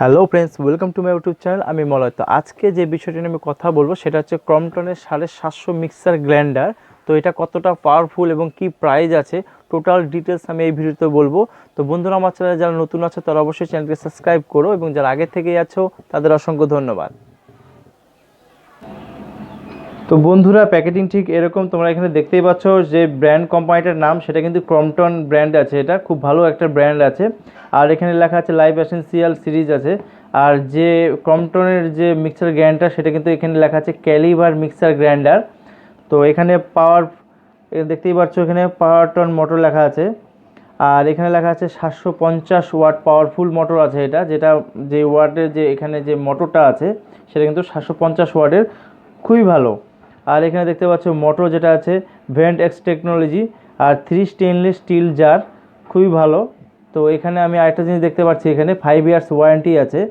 Hello friends, welcome to my YouTube channel. আমি মলয়। তো আজকে যে বিষয়টি নিয়ে আমি কথা বলবো সেটা হচ্ছে ক্রম্পটনের 750 মিক্সার গ্রাইন্ডার। তো এটা কতটা পাওয়ারফুল এবং কি প্রাইস আছে, টোটাল ডিটেলস আমি এই ভিডিওতে বলবো। তো বন্ধুরা, আমার চ্যানেলে যারা নতুন আছে তারা অবশ্যই চ্যানেলকে সাবস্ক্রাইব করো, এবং যারা আগে থেকেই আছো তাদের অসংখ্য ধন্যবাদ। তো বন্ধুরা, প্যাকেটিং ঠিক এরকম তোমরা এখানে দেখতেই পাচ্ছ। যে ব্র্যান্ড কোম্পানিটার নাম সেটা কিন্তু ক্রম্পটন ব্র্যান্ড আছে, এটা খুব ভালো একটা ব্র্যান্ড আছে। আর এখানে লেখা আছে লাইভ এসেন্সিয়াল সিরিজ আছে। আর যে ক্রম্পটনের যে মিক্সার গ্রাইন্ডার সেটা কিন্তু এখানে লেখা আছে ক্যালিভার মিক্সার গ্রাইন্ডার। তো এখানে পাওয়ার দেখতেই পাচ্ছ, এখানে পাওয়ার টন মোটর লেখা আছে। আর এখানে লেখা আছে 750 ওয়াট পাওয়ারফুল মোটর আছে, এটা যেটা যে ওয়াটের যে এখানে যে মোটরটা আছে সেটা কিন্তু 750 ওয়াটের, খুবই ভালো। আর এখানে দেখতে পাচ্ছ মোটর যেটা আছে ভেন্ট এক্স টেকনোলজি, আর 3 স্টেনলেস স্টিল জার, খুবই ভালো। তো এখানে আমি আরেকটা জিনিস দেখতে পাচ্ছি, এখানে 5 ইয়ার্স ওয়ারেন্টি আছে।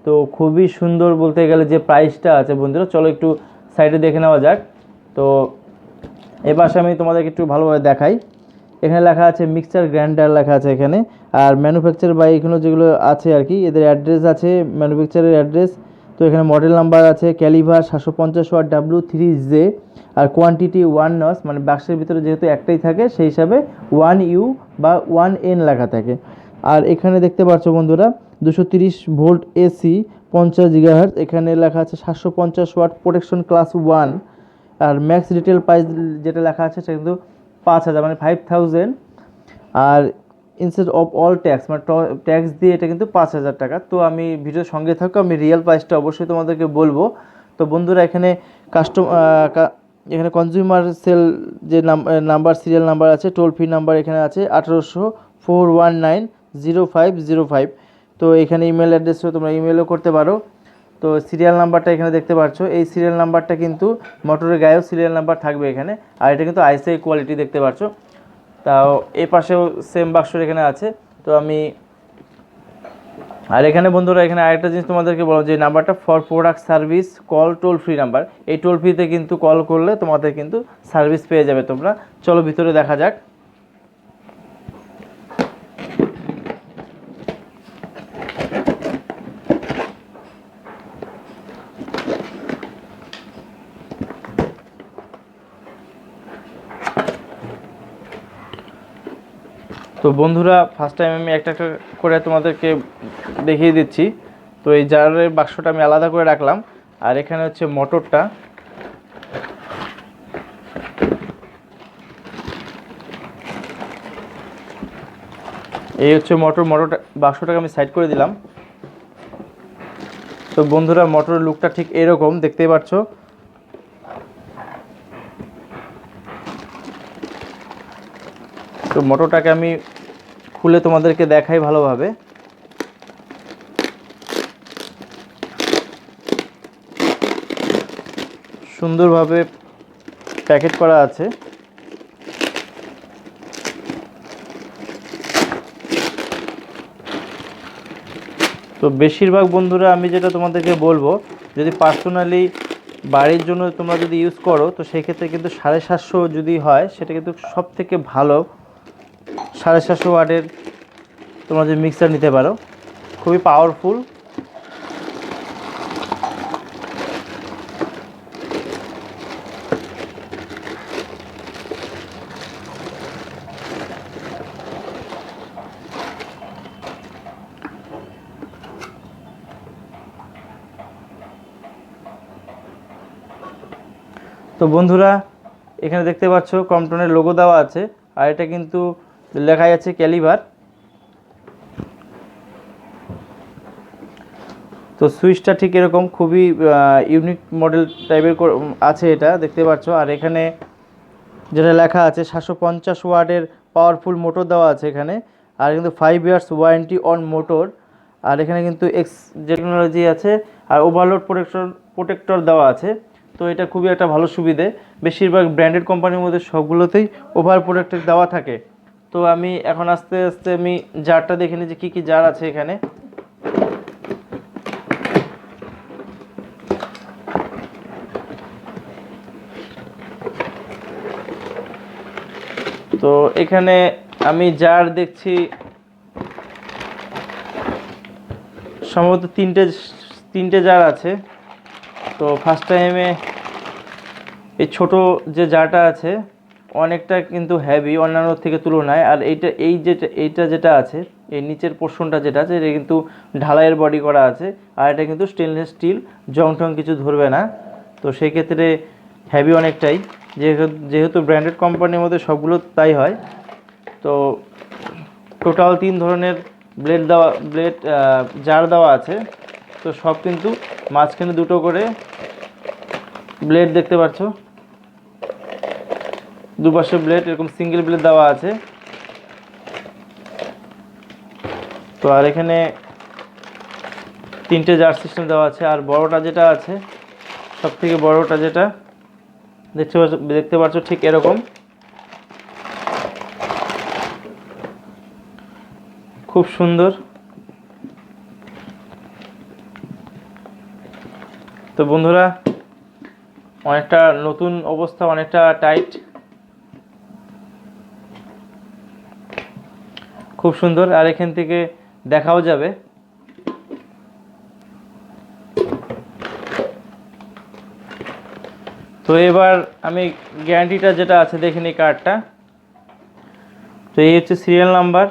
তো খুবই সুন্দর বলতে গেলে যে প্রাইসটা আছে বন্ধুরা, চলো একটু সাইডে দেখে নেওয়া যাক। তো এ পাশে আমি তোমাদেরকে একটু ভালোভাবে দেখাই। এখানে লেখা আছে মিক্সার গ্রাইন্ডার লেখা আছে এখানে। আর ম্যানুফ্যাকচার বাই এখানে যেগুলো আছে আর কি, এদের অ্যাড্রেস আছে, ম্যানুফ্যাকচারের অ্যাড্রেস। তো এখানে মডেল নাম্বার আছে ক্যালিভার 750 ওয়াট W3J। আর কোয়ান্টিটি 1 নস, মানে বাক্সের ভিতরে যেহেতু একটাই থাকে সেই হিসাবে 1U বা 1N লেখা থাকে। আর এখানে দেখতে পাচ্ছ বন্ধুরা 230 ভোল্ট AC, 50 GHz। এখানে লেখা আছে 750 ওয়াট প্রোটেকশন ক্লাস 1। আর ম্যাক্স রিটেল প্রাইস যেটা লেখা আছে সেটা কিন্তু 5,000, মানে 5,000। আর ইনস্টেড অফ অল ট্যাক্স, মানে ট্যাক্স দিয়ে এটা কিন্তু 5,000 টাকা। তো আমি ভিডিওর সঙ্গে থাকো, আমি রিয়েল প্রাইসটা অবশ্যই তোমাদেরকে বলবো। তো বন্ধুরা, এখানে এখানে কনজিউমার সেল যে নাম্বার, সিরিয়াল নাম্বার আছে, টোল ফ্রি নাম্বার এখানে আছে 1800-419-0505। তো এখানে ইমেল অ্যাড্রেসও তোমরা ইমেলও করতে পারো। তো সিরিয়াল নাম্বারটা এখানে দেখতে পাচ্ছ, এই সিরিয়াল নাম্বারটা কিন্তু মোটরের গায়েও সিরিয়াল নাম্বার থাকবে এখানে। আর এটা কিন্তু আইসিআই কোয়ালিটি দেখতে পাচ্ছ। তাও এই পাশেও সেম বাক্স এখানে আছে। তো আমি আর এখানে বন্ধুরা, এখানে আরেকটা জিনিস তোমাদেরকে বলো, যে নাম্বারটা for product service call toll free number. এই টোল ফ্রিতে কিন্তু কল করলে তোমাদের কিন্তু সার্ভিস পেয়ে যাবে তোমরা। চলো ভিতরে দেখা যাক। তো বন্ধুরা, ফার্স্ট টাইম আমি একটা একটা করে তোমাদেরকে দেখিয়ে দিচ্ছি। তো এই জারের বাক্সটা আমি আলাদা করে রাখলাম। আর এখানে হচ্ছে মোটরটা। এই হচ্ছে মোটরটা, বাক্সটাকে আমি সাইড করে দিলাম। তো বন্ধুরা, মোটরের লুকটা ঠিক এরকম দেখতেই পাচ্ছ। তো মোটরটাকে আমি খুলে তোমাদেরকে দেখাই ভালোভাবে। সুন্দরভাবে প্যাকেট করা আছে। তো বেশিরভাগ বন্ধুরা, আমি যেটা তোমাদেরকে বলবো, যদি পার্সোনালি বাড়ির জন্য তোমরা যদি ইউজ করো, তো সেই ক্ষেত্রে কিন্তু 750 যদি হয় সেটা কিন্তু সব থেকে ভালো। 750 ওয়াটের তোমরা যে মিক্সার নিতে পারো, খুবই পাওয়ারফুল। তো বন্ধুরা, এখানে দেখতে পাচ্ছ ক্রম্পটনের লোগো দেওয়া আছে। আর এটা কিন্তু লেখাই আছে ক্যালিভার। তো সুইচটা ঠিক এরকম, খুবই ইউনিক মডেল টাইপের আছে এটা দেখতে পাচ্ছ। আর এখানে যেটা লেখা আছে 750 ওয়াটের পাওয়ারফুল মোটর দেওয়া আছে এখানে। আর কিন্তু 5 ইয়ার্স ওয়ারেন্টি অন মোটর। আর এখানে কিন্তু এক্স টেকনোলজি আছে। আর ওভারলোড প্রোটেক্টর দেওয়া আছে। তো এটা খুবই একটা ভালো সুবিধে। বেশিরভাগ ব্র্যান্ডেড কোম্পানির মধ্যে সবগুলোতেই ওভার প্রোটেক্টর দেওয়া থাকে। তো আমি এখন আস্তে আস্তে আমি জারটা দেখে নিই যে কী কী জার আছে এখানে। তো এখানে আমি জার দেখছি সম্ভবত তিনটে জার আছে। তো ফার্স্ট টাইমে এই ছোট যে জারটা আছে অনেকটা কিন্তু হেভি অন্যান্য থেকে তুলনায়। আর এইটা যেটা আছে, এই নিচের পোর্শনটা যেটা আছে এটা কিন্তু ঢালাইয়ের বডি করা আছে। আর এটা কিন্তু স্টেনলেস স্টিল, জং টং কিছু ধরবে না। তো সেই ক্ষেত্রে হেভি অনেকটাই, যেহেতু ব্র্যান্ডেড কোম্পানির মধ্যে সবগুলো তাই হয়। তো টোটাল 3 ধরনের জার দেওয়া আছে। তো সব কিন্তু মাঝখানে দুটো করে ব্লেড দেখতে পাচ্ছ, দুপাশে ব্লেড এরকম সিঙ্গেল ব্লেড দেওয়া আছে। তো আর এখানে 3টে জার সিস্টেম দেওয়া আছে। আর বড়টা যেটা আছে, সব থেকে বড়টা যেটা দেখতে পাচ্ছ ঠিক এরকম, খুব সুন্দর। তো বন্ধুরা, অনেকটা নতুন অবস্থা, অনেকটা টাইট, খুব সুন্দর। আর এখান থেকে দেখাও যাবে। তো এবার আমি গ্যারান্টিটা যেটা আছে দেখে নিই কার্ডটা। তো এই হচ্ছে সিরিয়াল নাম্বার।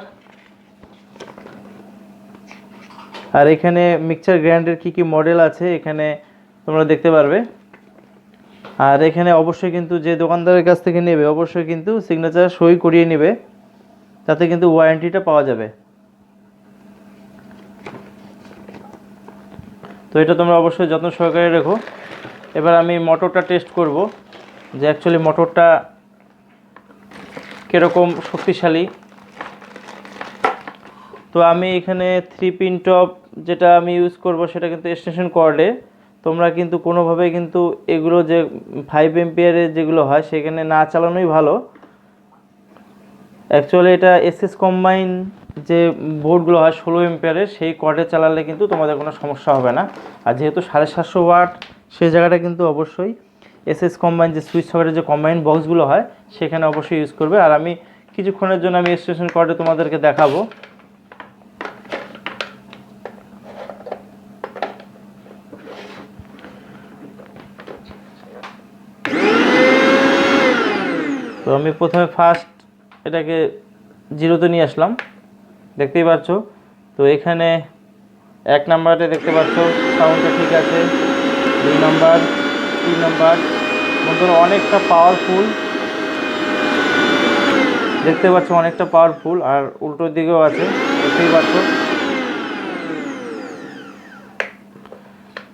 আর এখানে মিক্সচার গ্র্যান্ডের কী মডেল আছে এখানে তোমরা দেখতে পারবে। আর এখানে অবশ্যই কিন্তু যে দোকানদারের কাছ থেকে নেবে অবশ্যই কিন্তু সিগনেচার সই করিয়ে নেবে, তাতে কিন্তু ওয়ারেন্টিটা পাওয়া যাবে। তো এটা তোমরা অবশ্যই যত্ন সহকারে রেখো। এবার আমি মোটরটা টেস্ট করব যে অ্যাকচুয়ালি মোটরটা কীরকম শক্তিশালী। তো আমি এখানে 3 পিন টপ যেটা আমি ইউজ করব সেটা কিন্তু এক্সটেনশন কর্ডে। তোমরা কিন্তু কোনোভাবে কিন্তু এগুলো যে 5 এম্পিয়ারের যেগুলো হয় সেখানে না চালানোই ভালো। অ্যাকচুয়ালি এটা এসএস কম্বাইন যে বোর্ডগুলো হয় 16 এম্পিয়ারের, সেই কর্ডে চালালে কিন্তু তোমাদের কোনো সমস্যা হবে না। আর যেহেতু 750 ওয়াট, সেই জায়গাটা কিন্তু অবশ্যই এসএস কম্বাইন যে সুইচ সকেটের যে কম্বাইন বক্সগুলো হয় সেখানে অবশ্যই ইউজ করবে। আর আমি কিছুক্ষণের জন্য আমি এক্সটেনশন কর্ডে তোমাদেরকে দেখাবো। তো আমি প্রথমে ফার্স্ট এটাকে জিরোতে নিয়ে আসলাম, দেখতেই পাচ্ছ। তো এখানে 1 নাম্বারে দেখতে পাচ্ছ সাউন্ডটা ঠিক আছে, 2 নাম্বার, 3 নাম্বার। বন্ধুরা অনেকটা পাওয়ারফুল, দেখতে পাচ্ছ অনেকটা পাওয়ারফুল। আর উল্টো দিকেও আছে, দেখতেই পাচ্ছ।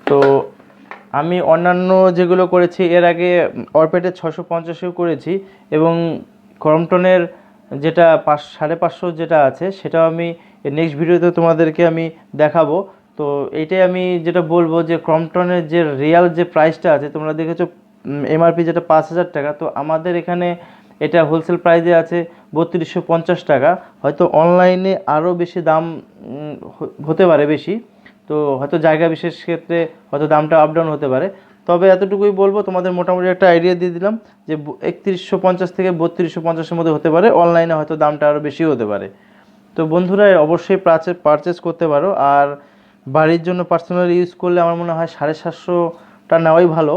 তো আমি অন্যান্য যেগুলো করেছি এর আগে অরপেটের 650 করেছি, এবং ক্রম্পটনের যেটা 550 যেটা আছে সেটাও আমি নেক্সট ভিডিওতে তোমাদেরকে আমি দেখাবো। তো এইটাই আমি যেটা বলবো যে ক্রম্পটনের যে রিয়াল যে প্রাইসটা আছে, তোমরা দেখেছো এমআরপি যেটা 5000 টাকা, তো আমাদের এখানে এটা হোলসেল প্রাইসে আছে 3250 টাকা। হয়তো অনলাইনে আরও বেশি দাম হতে পারে বেশি, তো হয়তো জায়গা বিশেষ ক্ষেত্রে হয়তো দামটা আপ ডাউন হতে পারে। তবে এতটুকুই বলবো, তোমাদের মোটামুটি একটা আইডিয়া দিয়ে দিলাম যে 3150 থেকে 3250-এর মধ্যে হতে পারে। অনলাইনে হয়তো দামটা আরও বেশিও হতে পারে। তো বন্ধুরা অবশ্যই পারচেস করতে পারো। আর বাড়ির জন্য পার্সোনালি ইউজ করলে আমার মনে হয় 750টা নেওয়াই ভালো।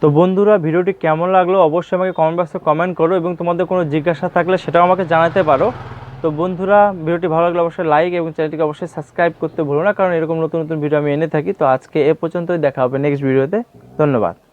তো বন্ধুরা, ভিডিওটি কেমন লাগলো অবশ্যই আমাকে কমেন্ট বক্সে কমেন্ট করো, এবং তোমাদের কোনো জিজ্ঞাসা থাকলে সেটাও আমাকে জানাতে পারো। তো বন্ধুরা, ভিডিওটি ভালো লাগলে অবশ্যই লাইক এবং চ্যানেলটিকে অবশ্যই সাবস্ক্রাইব করতে ভুলো না, কারণ এরকম নতুন নতুন ভিডিও আমি এনে থাকি। তো আজকে এ পর্যন্তই, দেখা হবে নেক্সট ভিডিওতে। ধন্যবাদ।